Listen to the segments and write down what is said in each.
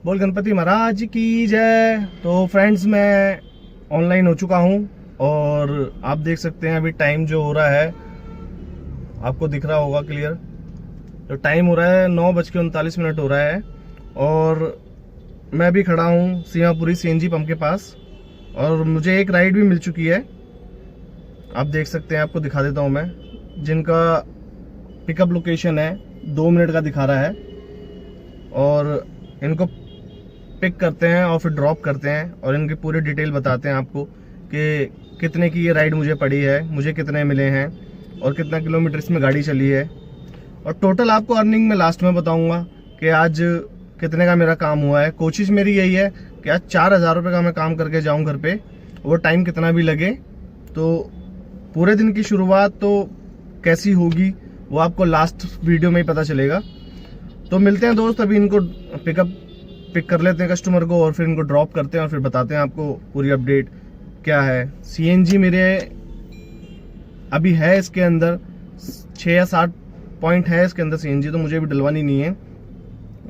बोल गणपति महाराज की जय। तो फ्रेंड्स, मैं ऑनलाइन हो चुका हूँ और आप देख सकते हैं अभी टाइम जो हो रहा है, आपको दिख रहा होगा क्लियर। तो टाइम हो रहा है 9:39 हो रहा है और मैं भी खड़ा हूँ सीमापुरी सीएनजी पंप के पास और मुझे एक राइड भी मिल चुकी है। आप देख सकते हैं, आपको दिखा देता हूँ मैं, जिनका पिकअप लोकेशन है 2 मिनट का दिखा रहा है और इनको पिक करते हैं और फिर ड्रॉप करते हैं और इनकी पूरी डिटेल बताते हैं आपको कि कितने की ये राइड मुझे पड़ी है, मुझे कितने मिले हैं और कितना किलोमीटर इसमें गाड़ी चली है। और टोटल आपको अर्निंग में लास्ट में बताऊंगा कि आज कितने का मेरा काम हुआ है। कोशिश मेरी यही है कि आज 4,000 रुपये का मैं काम करके जाऊं घर पे, वो टाइम कितना भी लगे। तो पूरे दिन की शुरुआत तो कैसी होगी वो आपको लास्ट वीडियो में ही पता चलेगा। तो मिलते हैं दोस्त, अभी इनको पिक कर लेते हैं कस्टमर को और फिर इनको ड्रॉप करते हैं और फिर बताते हैं आपको पूरी अपडेट क्या है। सीएनजी मेरे अभी है इसके अंदर 6 या 7 पॉइंट है इसके अंदर सीएनजी, तो मुझे भी डलवानी नहीं है।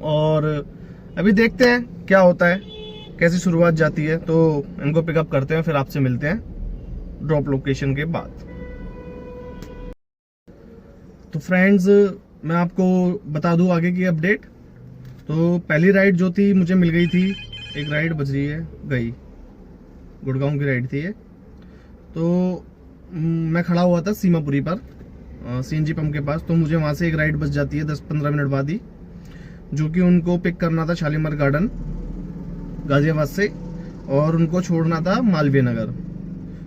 और अभी देखते हैं क्या होता है, कैसी शुरुआत जाती है। तो इनको पिकअप करते हैं, फिर आपसे मिलते हैं ड्रॉप लोकेशन के बाद। तो फ्रेंड्स, मैं आपको बता दूं आगे की अपडेट। तो पहली राइड जो थी मुझे मिल गई थी, एक राइड बच रही है गई, गुड़गांव की राइड थी ये। तो मैं खड़ा हुआ था सीमापुरी पर सीएनजी पंप के पास, तो मुझे वहाँ से एक राइड बच जाती है 10-15 मिनट बाद ही, जो कि उनको पिक करना था शालीमार गार्डन गाजियाबाद से और उनको छोड़ना था मालवीय नगर।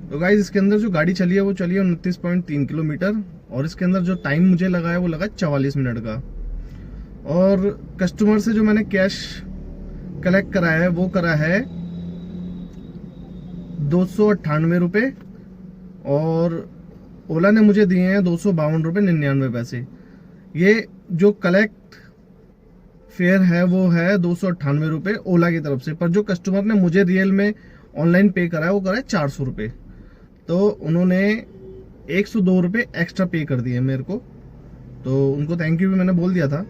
तो गाइज इसके अंदर जो गाड़ी चली है वो चली है 29.3 किलोमीटर और इसके अंदर जो टाइम मुझे लगा है वो लगा 44 मिनट का। और कस्टमर से जो मैंने कैश कलेक्ट करा है वो करा है 298 रुपये और ओला ने मुझे दिए हैं 252 रुपये 99 पैसे। ये जो कलेक्ट फेयर है वो है 298 रुपये ओला की तरफ से, पर जो कस्टमर ने मुझे रियल में ऑनलाइन पे करा है वो करा है 400 रुपये। तो उन्होंने 102 रुपये एक्स्ट्रा पे कर दिए मेरे को, तो उनको थैंक यू भी मैंने बोल दिया था।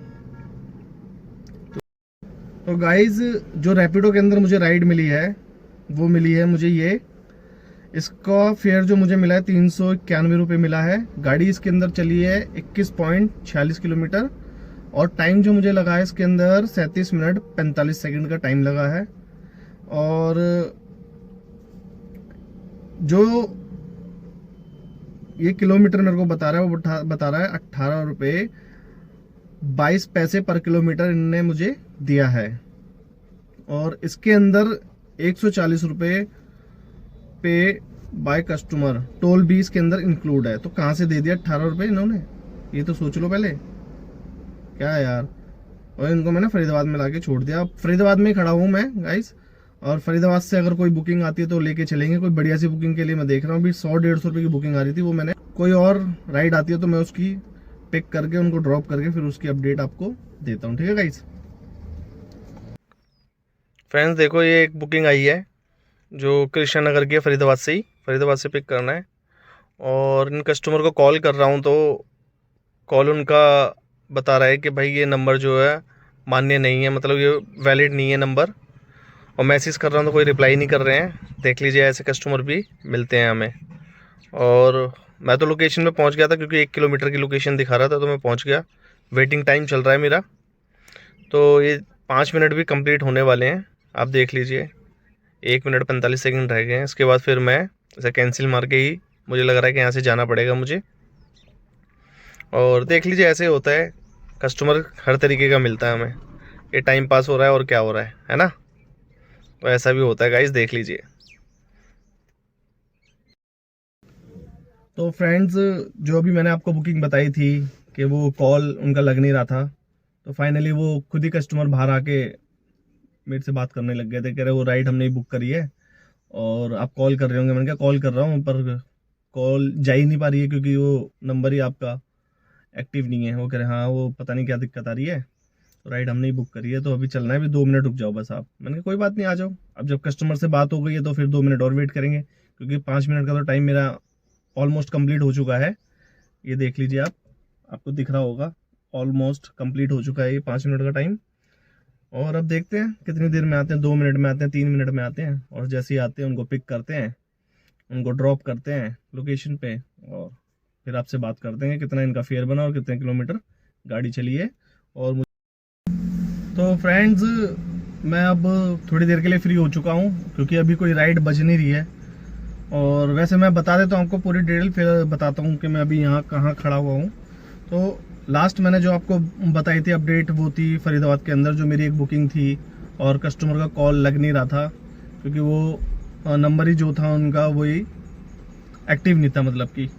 तो गाइज जो रैपिडो के अंदर मुझे राइड मिली है वो मिली है मुझे ये, इसका फेयर जो मुझे मिला है 391 रुपये मिला है। गाड़ी इसके अंदर चली है 21.46 किलोमीटर और टाइम जो मुझे लगा है इसके अंदर 37 मिनट 45 सेकंड का टाइम लगा है। और जो ये किलोमीटर मेरे को बता रहा है वो बता रहा है 18 रुपये 22 पैसे पर किलोमीटर इनने मुझे दिया है। और इसके अंदर 140 रुपये पे बाय कस्टमर टोल भी इसके अंदर इंक्लूड है। तो कहाँ से दे दिया 18 रुपये इन्होंने, ये तो सोच लो पहले, क्या है यार। और इनको मैंने फरीदाबाद में लाके छोड़ दिया। फरीदाबाद में ही खड़ा हूँ मैं गाइस, और फरीदाबाद से अगर कोई बुकिंग आती है तो लेके चलेंगे। कोई बढ़िया सी बुकिंग के लिए मैं देख रहा हूँ। अभी 100-150 रुपये की बुकिंग आ रही थी, वो मैंने कोई और राइड आती है तो मैं उसकी पिक करके उनको ड्रॉप करके फिर उसकी अपडेट आपको देता हूँ, ठीक है गाइस। फ्रेंड्स देखो, ये एक बुकिंग आई है जो कृष्ण नगर की है, फरीदाबाद से ही, फरीदाबाद से पिक करना है। और इन कस्टमर को कॉल कर रहा हूँ तो कॉल उनका बता रहा है कि भाई ये नंबर जो है मान्य नहीं है, मतलब ये वैलिड नहीं है नंबर। और मैसेज कर रहा हूँ तो कोई रिप्लाई नहीं कर रहे हैं। देख लीजिए, ऐसे कस्टमर भी मिलते हैं हमें। और मैं तो लोकेशन पे पहुंच गया था क्योंकि 1 किलोमीटर की लोकेशन दिखा रहा था, तो मैं पहुंच गया। वेटिंग टाइम चल रहा है मेरा, तो ये 5 मिनट भी कंप्लीट होने वाले हैं। आप देख लीजिए 1 मिनट 45 सेकंड रह गए हैं। इसके बाद फिर मैं इसे कैंसिल मार के ही मुझे लग रहा है कि यहाँ से जाना पड़ेगा मुझे। और देख लीजिए, ऐसे होता है, कस्टमर हर तरीके का मिलता है हमें। ये टाइम पास हो रहा है और क्या हो रहा है ना। तो ऐसा भी होता है गाइस, देख लीजिए। तो फ्रेंड्स, जो अभी मैंने आपको बुकिंग बताई थी कि वो कॉल उनका लग नहीं रहा था, तो फाइनली वो खुद ही कस्टमर बाहर आके मेरे से बात करने लग गए थे। कह रहे वो राइड हमने ही बुक करी है और आप कॉल कर रहे होंगे। मैंने कहा कॉल कर रहा हूँ पर कॉल जा ही नहीं पा रही है क्योंकि वो नंबर ही आपका एक्टिव नहीं है। वो कह रहे हाँ वो पता नहीं क्या दिक्कत आ रही है, तो राइड हमने ही बुक करी है, तो अभी चलना है, अभी 2 मिनट रुक जाओ बस आप। मैंने कहा कोई बात नहीं, आ जाओ। अब जब कस्टमर से बात हो गई है तो फिर 2 मिनट और वेट करेंगे क्योंकि 5 मिनट का तो टाइम मेरा ऑलमोस्ट कंप्लीट हो चुका है। ये देख लीजिए, आपको दिख रहा होगा ऑलमोस्ट कंप्लीट हो चुका है ये 5 मिनट का टाइम। और अब देखते हैं कितनी देर में आते हैं, 2 मिनट में आते हैं, 3 मिनट में आते हैं। और जैसे ही आते हैं उनको पिक करते हैं, उनको ड्रॉप करते हैं लोकेशन पे, और फिर आपसे बात करते हैं कितना इनका फेयर बना और कितने किलोमीटर गाड़ी चली है। और तो फ्रेंड्स, मैं अब थोड़ी देर के लिए फ्री हो चुका हूँ क्योंकि अभी कोई राइड बज नहीं रही है। और वैसे मैं बता देता हूँ आपको पूरी डिटेल, फिर बताता हूँ कि मैं अभी यहाँ कहाँ खड़ा हुआ हूँ। तो लास्ट मैंने जो आपको बताई थी अपडेट, वो थी फरीदाबाद के अंदर जो मेरी एक बुकिंग थी और कस्टमर का कॉल लग नहीं रहा था क्योंकि वो नंबर ही जो था उनका वही एक्टिव नहीं था, मतलब कि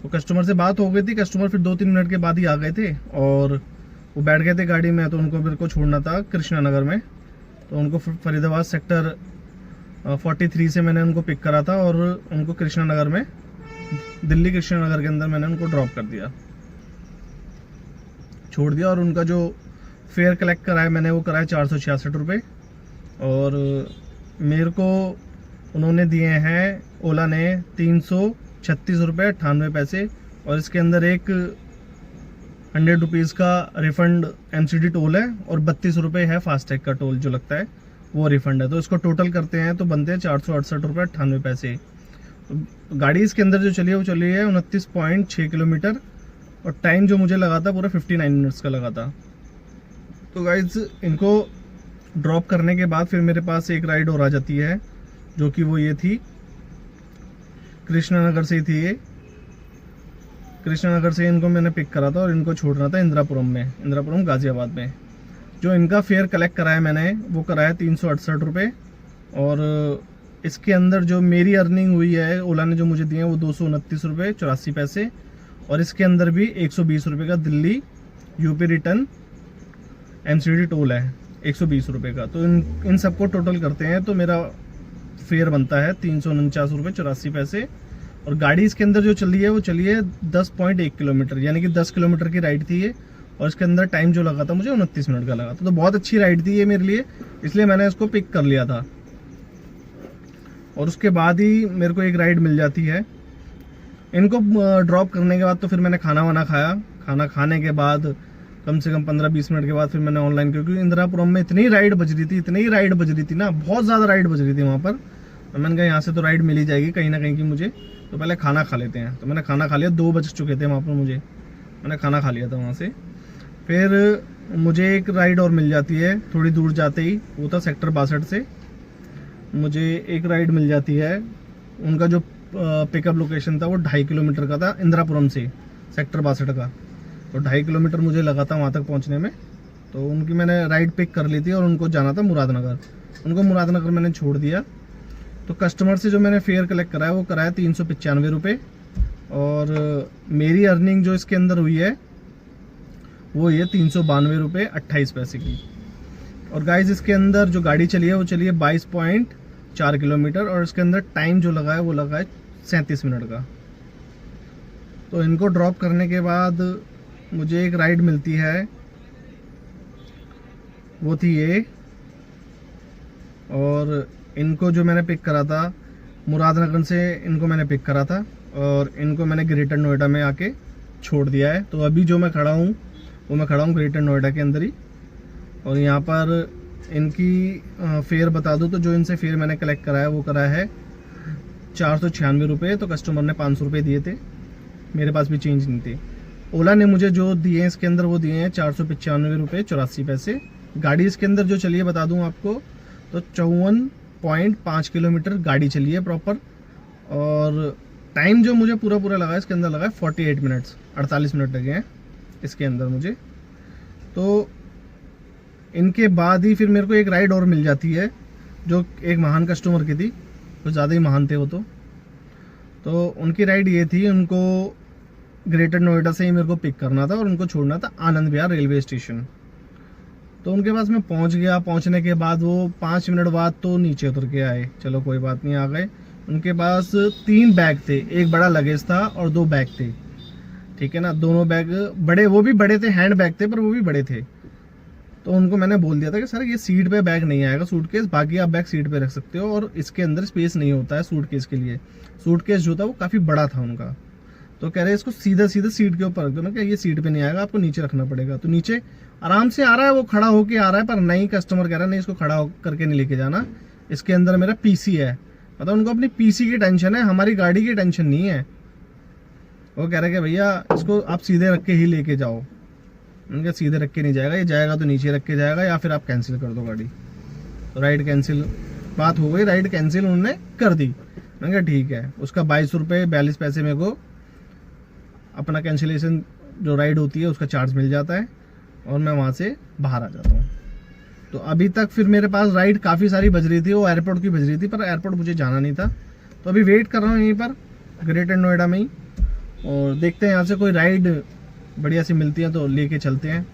तो कस्टमर से बात हो गई थी। कस्टमर फिर 2-3 मिनट के बाद ही आ गए थे और वो बैठ गए थे गाड़ी में। तो उनको मेरे को छोड़ना था कृष्णा नगर में, तो उनको फरीदाबाद सेक्टर 43 से मैंने उनको पिक करा था और उनको कृष्णा नगर में, दिल्ली कृष्णा नगर के अंदर मैंने उनको ड्रॉप कर दिया, छोड़ दिया। और उनका जो फेयर कलेक्ट कराया मैंने, वो कराया 466 रुपये। और मेरे को उन्होंने दिए हैं, ओला ने 336 रुपये 98 पैसे। और इसके अंदर एक 100 रुपीज़ का रिफंड MCD टोल है और 32 रुपये है फास्टैग का टोल जो लगता है, वो रिफंड है। तो इसको टोटल करते हैं तो बनते हैं 468 रुपये 98 पैसे। तो गाड़ी इसके अंदर जो चली है वो चली है 29.6 किलोमीटर और टाइम जो मुझे लगा था पूरा 59 मिनट्स का लगा था। तो गाइज, इनको ड्रॉप करने के बाद फिर मेरे पास एक राइड और आ जाती है जो कि वो ये थी, कृष्णा नगर से ही थी ये। कृष्णा नगर से इनको मैंने पिक करा था और इनको छोड़ना था इंदिरापुरम में, इंदिरापुरम गाजियाबाद में। जो इनका फेयर कलेक्ट कराया मैंने, वो कराया 368 रुपये। और इसके अंदर जो मेरी अर्निंग हुई है, ओला ने जो मुझे दिए हैं, वो 229 रुपये 84 पैसे। और इसके अंदर भी 120 रुपये का Delhi UP return MCD toll है 120 रुपये का। तो इन सबको टोटल करते हैं तो मेरा फेयर बनता है 349 रुपये 84 पैसे। और गाड़ी इसके अंदर जो चली है वो चली है 10.1 किलोमीटर, यानी कि 10 किलोमीटर की राइड थी ये। और इसके अंदर टाइम जो लगा था मुझे 29 मिनट का लगा था। तो बहुत अच्छी राइड थी ये मेरे लिए, इसलिए मैंने इसको पिक कर लिया था। और उसके बाद ही मेरे को एक राइड मिल जाती है। इनको ड्रॉप करने के बाद तो फिर मैंने खाना वाना खाया। खाना खाने के बाद कम से कम 15-20 मिनट के बाद फिर मैंने ऑनलाइन, क्योंकि इंदिरापुरम में इतनी राइड बज रही थी ना, बहुत ज़्यादा राइड बज रही थी वहाँ पर। तो मैंने कहा यहाँ से तो राइड मिल ही जाएगी कहीं ना कहीं की मुझे, तो पहले खाना खा लेते हैं। तो मैंने खाना खा लिया, 2 बज चुके थे वहाँ पर मुझे, मैंने खाना खा लिया था वहाँ से। फिर मुझे एक राइड और मिल जाती है थोड़ी दूर जाते ही, वो था सेक्टर 62 से मुझे एक राइड मिल जाती है। उनका जो पिकअप लोकेशन था वो 2.5 किलोमीटर का था इंदिरापुरम से सेक्टर 62 का। तो 2.5 किलोमीटर मुझे लगा था वहाँ तक पहुँचने में। तो उनकी मैंने राइड पिक कर ली थी और उनको जाना था मुरादनगर। उनको मुरादनगर मैंने छोड़ दिया। तो कस्टमर से जो मैंने फेयर कलेक्ट कराया वो कराया 395 रुपये। और मेरी अर्निंग जो इसके अंदर हुई है वो ये 392 रुपये 28 पैसे की। और गाइस, इसके अंदर जो गाड़ी चली है वो चली है 22.4 किलोमीटर और इसके अंदर टाइम जो लगा है वो लगा है 37 मिनट का। तो इनको ड्रॉप करने के बाद मुझे एक राइड मिलती है, वो थी ये। और इनको जो मैंने पिक करा था मुरादनगर से, इनको मैंने पिक करा था और इनको मैंने ग्रेटर नोएडा में आके छोड़ दिया है। तो अभी जो मैं खड़ा हूँ वो मैं खड़ा हूँ ग्रेटर नोएडा के अंदर ही। और यहाँ पर इनकी फेयर बता दूँ तो जो इनसे फेयर मैंने कलेक्ट कराया वो कराया है 496 रुपये। तो कस्टमर ने 500 रुपये दिए थे, मेरे पास भी चेंज नहीं थे। ओला ने मुझे जो दिए हैं इसके अंदर वो दिए हैं 495 रुपये 84 पैसे। गाड़ी इसके अंदर जो चली है बता दूँ आपको, तो 54.5 किलोमीटर गाड़ी चली है प्रॉपर। और टाइम जो मुझे पूरा लगा इसके अंदर लगा है 48 मिनट्स, 48 मिनट लगे हैं इसके अंदर मुझे। तो इनके बाद ही फिर मेरे को एक राइड और मिल जाती है जो एक महान कस्टमर की थी, कुछ ज़्यादा ही महान थे वो। तो उनकी राइड ये थी, उनको ग्रेटर नोएडा से ही मेरे को पिक करना था और उनको छोड़ना था आनंद विहार रेलवे स्टेशन। तो उनके पास मैं पहुंच गया। पहुंचने के बाद वो 5 मिनट बाद तो नीचे उतर के आए, चलो कोई बात नहीं, आ गए। उनके पास 3 बैग थे, एक बड़ा लगेज था और 2 बैग थे, ठीक है ना। दोनों बैग बड़े, वो भी बड़े थे, हैंड बैग थे पर वो भी बड़े थे। तो उनको मैंने बोल दिया था कि सर ये सीट पे बैग नहीं आएगा, सूटकेस, बाकी आप बैग सीट पे रख सकते हो और इसके अंदर स्पेस नहीं होता है सूटकेस के लिए। सूटकेस जो था वो काफ़ी बड़ा था उनका। तो कह रहे इसको सीधा सीट के ऊपर रख दो ना, कि ये सीट पे नहीं आएगा, आपको नीचे रखना पड़ेगा। तो नीचे आराम से आ रहा है, वो खड़ा होके आ रहा है, पर नहीं, कस्टमर कह रहा है नहीं इसको खड़ा करके नहीं लेके जाना, इसके अंदर मेरा पीसी है। मतलब उनको अपनी पीसी की टेंशन है, हमारी गाड़ी की टेंशन नहीं है। वो कह रहे कि भैया इसको आप सीधे रख के ही लेके जाओ। उनके सीधे रख के नहीं जाएगा, ये जाएगा तो नीचे रख के जाएगा, या फिर आप कैंसिल कर दो गाड़ी। तो राइड कैंसिल बात हो गई, राइड कैंसिल उन्होंने कर दी। मैंने कहा ठीक है, उसका 22 रुपये 42 पैसे मेरे को अपना कैंसिलेशन जो राइड होती है उसका चार्ज मिल जाता है, और मैं वहाँ से बाहर आ जाता हूँ। तो अभी तक फिर मेरे पास राइड काफ़ी सारी बज रही थी, वो एयरपोर्ट की बज रही थी, पर एयरपोर्ट मुझे जाना नहीं था। तो अभी वेट कर रहा हूँ यहीं पर ग्रेटर नोएडा में ही, और देखते हैं यहाँ से कोई राइड बढ़िया सी मिलती है तो लेके चलते हैं।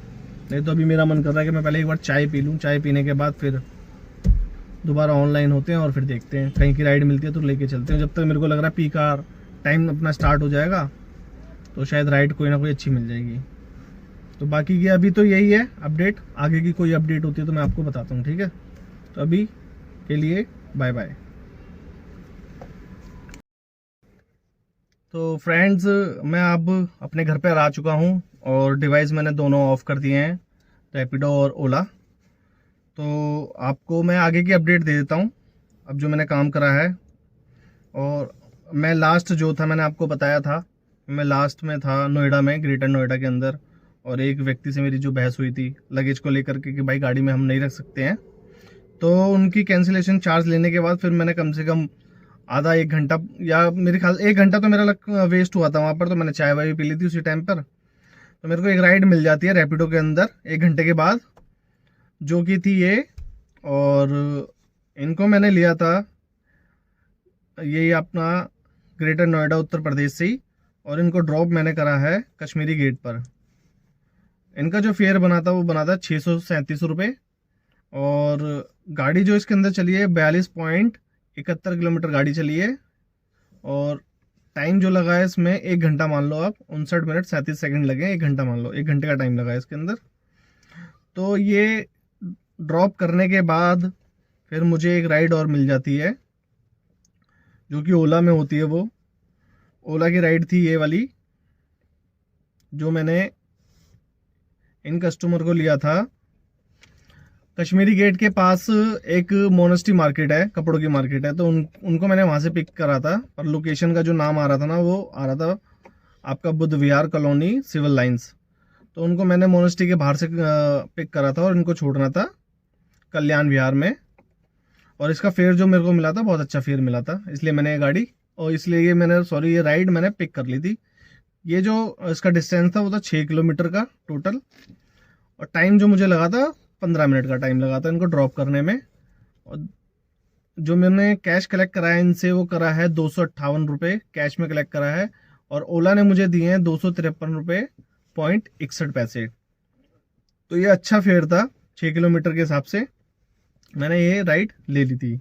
नहीं तो अभी मेरा मन कर रहा है कि मैं पहले एक बार चाय पी लूँ, चाय पीने के बाद फिर दोबारा ऑनलाइन होते हैं और फिर देखते हैं कहीं की राइड मिलती है तो लेके चलते हैं। जब तक मेरे को लग रहा है पीक आवर टाइम अपना स्टार्ट हो जाएगा तो शायद राइड कोई ना कोई अच्छी मिल जाएगी। तो बाकी की अभी तो यही है अपडेट, आगे की कोई अपडेट होती है तो मैं आपको बताता हूँ, ठीक है। तो अभी के लिए बाय बाय। तो फ्रेंड्स, मैं अब अपने घर पर आ चुका हूँ और डिवाइस मैंने दोनों ऑफ कर दिए हैं, रैपिडो और ओला। तो आपको मैं आगे की अपडेट दे देता हूँ अब जो मैंने काम करा है। और मैं लास्ट जो था, मैंने आपको बताया था, मैं लास्ट में था नोएडा में, ग्रेटर नोएडा के अंदर, और एक व्यक्ति से मेरी जो बहस हुई थी लगेज को लेकर के कि भाई गाड़ी में हम नहीं रख सकते हैं। तो उनकी कैंसिलेशन चार्ज लेने के बाद फिर मैंने कम से कम आधा 1 घंटा, या मेरे ख्याल 1 घंटा तो मेरा वेस्ट हुआ था वहाँ पर। तो मैंने चाय वाय भी पी ली थी उसी टाइम पर। तो मेरे को एक राइड मिल जाती है रैपिडो के अंदर 1 घंटे के बाद, जो कि थी ये। और इनको मैंने लिया था यही अपना ग्रेटर नोएडा उत्तर प्रदेश से ही, और इनको ड्रॉप मैंने करा है कश्मीरी गेट पर। इनका जो फेयर बना था वो बना था 637 रुपये, और गाड़ी जो इसके अंदर चली है 42.71 किलोमीटर गाड़ी चली है। और टाइम जो लगा है इसमें 1 घंटा मान लो आप, 59 मिनट 37 सेकंड लगे, 1 घंटा मान लो, 1 घंटे का टाइम लगा है इसके अंदर। तो ये ड्रॉप करने के बाद फिर मुझे एक राइड और मिल जाती है जो कि ओला में होती है। वो ओला की राइड थी ये वाली, जो मैंने इन कस्टमर को लिया था कश्मीरी गेट के पास। एक मोनेस्टी मार्केट है, कपड़ों की मार्केट है, तो उनको मैंने वहाँ से पिक करा था। पर लोकेशन का जो नाम आ रहा था ना, वो आ रहा था आपका बुद्ध विहार कॉलोनी सिविल लाइंस। तो उनको मैंने मोनेस्टी के बाहर से पिक करा था और इनको छोड़ना था कल्याण विहार में। और इसका फेयर जो मेरे को मिला था बहुत अच्छा फेयर मिला था, इसलिए मैंने ये गाड़ी, और इसलिए ये राइड मैंने पिक कर ली थी। ये जो इसका डिस्टेंस था वो था 6 किलोमीटर का टोटल, और टाइम जो मुझे लगा था 15 मिनट का टाइम लगा था इनको ड्रॉप करने में। और जो मैंने कैश कलेक्ट करा है इनसे वो करा है 258 रुपये कैश में कलेक्ट करा है, और ओला ने मुझे दिए हैं 253 रुपये .61। तो ये अच्छा फेयर था, 6 किलोमीटर के हिसाब से मैंने ये राइड ले ली थी।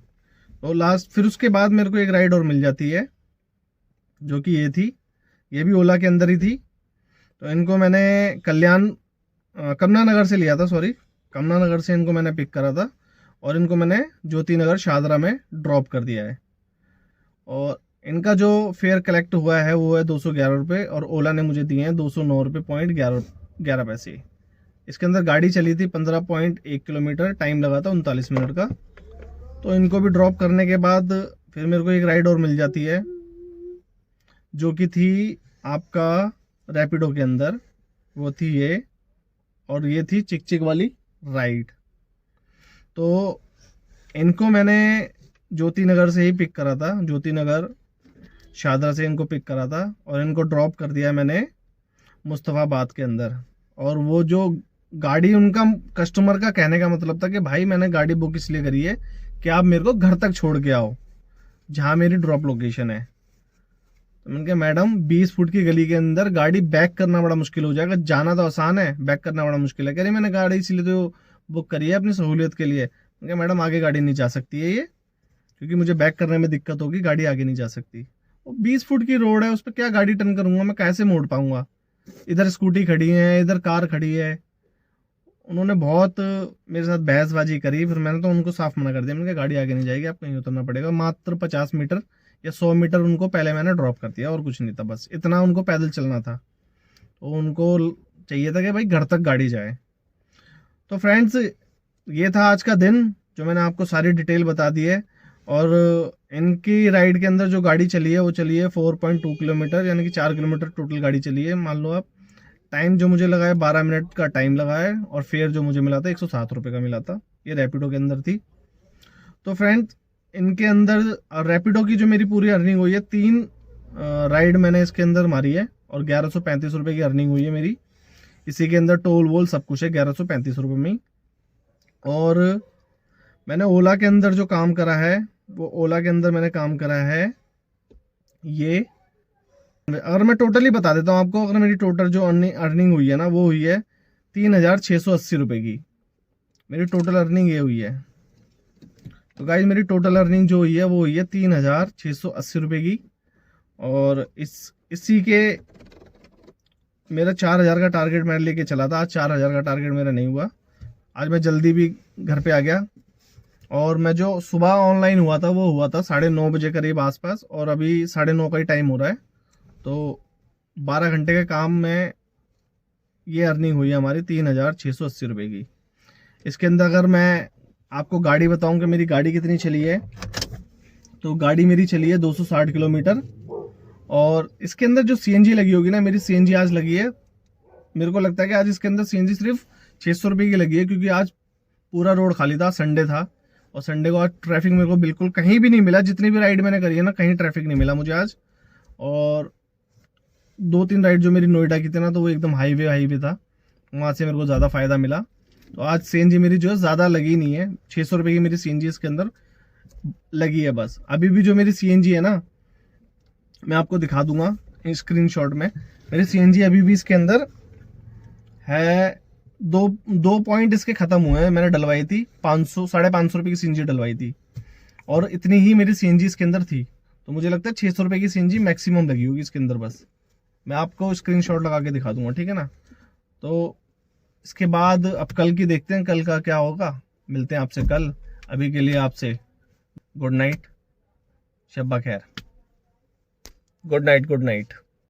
तो लास्ट फिर उसके बाद मेरे को एक राइड और मिल जाती है जो कि ये थी, ये भी ओला के अंदर ही थी। तो इनको मैंने कमला नगर से लिया था, कमला नगर से इनको मैंने पिक करा था, और इनको मैंने ज्योति नगर शाहदरा में ड्रॉप कर दिया है। और इनका जो फेयर कलेक्ट हुआ है वो है 211 रुपये, और ओला ने मुझे दिए हैं 209 रुपये .11 इसके अंदर गाड़ी चली थी 15.1 किलोमीटर, टाइम लगा था 39 मिनट का। तो इनको भी ड्रॉप करने के बाद फिर मेरे को एक राइड और मिल जाती है जो कि थी आपका रैपिडो के अंदर, वो थी ये, और ये थी चिक चिक वाली राइड। तो इनको मैंने ज्योति नगर से ही पिक करा था, ज्योति नगर शाहदरा से इनको पिक करा था, और इनको ड्रॉप कर दिया मैंने मुस्तफ़ाबाद के अंदर। और वो जो गाड़ी, उनका कस्टमर का कहने का मतलब था कि भाई मैंने गाड़ी बुक इसलिए करी है कि आप मेरे को घर तक छोड़ के आओ जहाँ मेरी ड्रॉप लोकेशन है। तो मैंने कहा मैडम 20 फुट की गली के अंदर गाड़ी बैक करना बड़ा मुश्किल हो जाएगा, जाना तो आसान है, बैक करना बड़ा मुश्किल है। कह रही मैंने गाड़ी इसलिए तो बुक करी है अपनी सहूलियत के लिए। मैंने कहा मैडम आगे गाड़ी नहीं जा सकती है ये, क्योंकि मुझे बैक करने में दिक्कत होगी, गाड़ी आगे नहीं जा सकती। वो 20 फुट की रोड है, उस पर क्या गाड़ी टर्न करूंगा मैं, कैसे मोड़ पाऊंगा। इधर स्कूटी खड़ी है, इधर कार खड़ी है। उन्होंने बहुत मेरे साथ बहसबाजी करी, फिर मैंने तो उनको साफ मना कर दिया। मैंने कहा गाड़ी आगे नहीं जाएगी, आप कहीं उतरना पड़ेगा। मात्र 50 मीटर या 100 मीटर उनको पहले मैंने ड्रॉप कर दिया, और कुछ नहीं था, बस इतना उनको पैदल चलना था। तो उनको चाहिए था कि भाई घर तक गाड़ी जाए। तो फ्रेंड्स ये था आज का दिन जो मैंने आपको सारी डिटेल बता दी है। और इनकी राइड के अंदर जो गाड़ी चली है वो चली है 4.2 किलोमीटर, यानी कि 4 किलोमीटर टोटल गाड़ी चली है। मान लो आप, टाइम जो मुझे लगा है 12 मिनट का टाइम लगा है, और फेयर जो मुझे मिला था 107 रुपये का मिला था। ये रैपिडो के अंदर थी। तो फ्रेंड्स इनके अंदर रैपिडो की जो मेरी पूरी अर्निंग हुई है, 3 राइड मैंने इसके अंदर मारी है और 1135 रुपये की अर्निंग हुई है मेरी। इसी के अंदर टोल वोल सब कुछ है 1135 रुपये में ही। और मैंने ओला के अंदर जो काम करा है, वो ओला के अंदर मैंने काम करा है ये, अगर मैं टोटली बता देता हूँ आपको, अगर मेरी टोटल जो अर्निंग हुई है ना, वो हुई है 3680 रुपये की। मेरी टोटल अर्निंग ये हुई है। तो गाइज मेरी टोटल अर्निंग जो हुई है वो हुई है 3680 रुपये की। और इसी के मेरा 4000 का टारगेट मैं लेके चला था। आज 4000 का टारगेट मेरा नहीं हुआ। आज मैं जल्दी भी घर पे आ गया। और मैं जो सुबह ऑनलाइन हुआ था वो हुआ था 9:30 बजे करीब आसपास, और अभी 9:30 का ही टाइम हो रहा है। तो 12 घंटे के काम में ये अर्निंग हुई है हमारी 3680 रुपये की। इसके अंदर अगर मैं आपको गाड़ी बताऊं कि मेरी गाड़ी कितनी चली है, तो गाड़ी मेरी चली है 260 किलोमीटर। और इसके अंदर जो सीएनजी लगी होगी ना, मेरी सीएनजी आज लगी है, मेरे को लगता है कि आज इसके अंदर सीएनजी सिर्फ 600 रुपये की लगी है, क्योंकि आज पूरा रोड खाली था, संडे था। और संडे को आज ट्रैफिक मेरे को बिल्कुल कहीं भी नहीं मिला। जितनी भी राइड मैंने करी है ना, कहीं ट्रैफिक नहीं मिला मुझे आज। और 2-3 राइड जो मेरी नोएडा की थी ना, तो वो एकदम हाईवे था, वहाँ से मेरे को ज़्यादा फायदा मिला। तो आज सीएनजी मेरी जो है ज़्यादा लगी नहीं है। 600 रुपये की मेरी सीएनजी इसके अंदर लगी है बस। अभी भी जो मेरी सीएनजी है ना, मैं आपको दिखा दूंगा स्क्रीनशॉट में। मेरी सीएनजी अभी भी इसके अंदर है। दो पॉइंट इसके खत्म हुए हैं। मैंने डलवाई थी 500-550 रुपये की सीएनजी डलवाई थी, और इतनी ही मेरी सीएनजी इसके अंदर थी। तो मुझे लगता है 600 रुपये की सीएनजी मैक्सिमम लगी होगी इसके अंदर बस। मैं आपको स्क्रीनशॉट लगा के दिखा दूंगा, ठीक है ना। तो इसके बाद अब कल की देखते हैं, कल का क्या होगा। मिलते हैं आपसे कल। अभी के लिए आपसे गुड नाइट, शब्बा खैर। Good night, good night.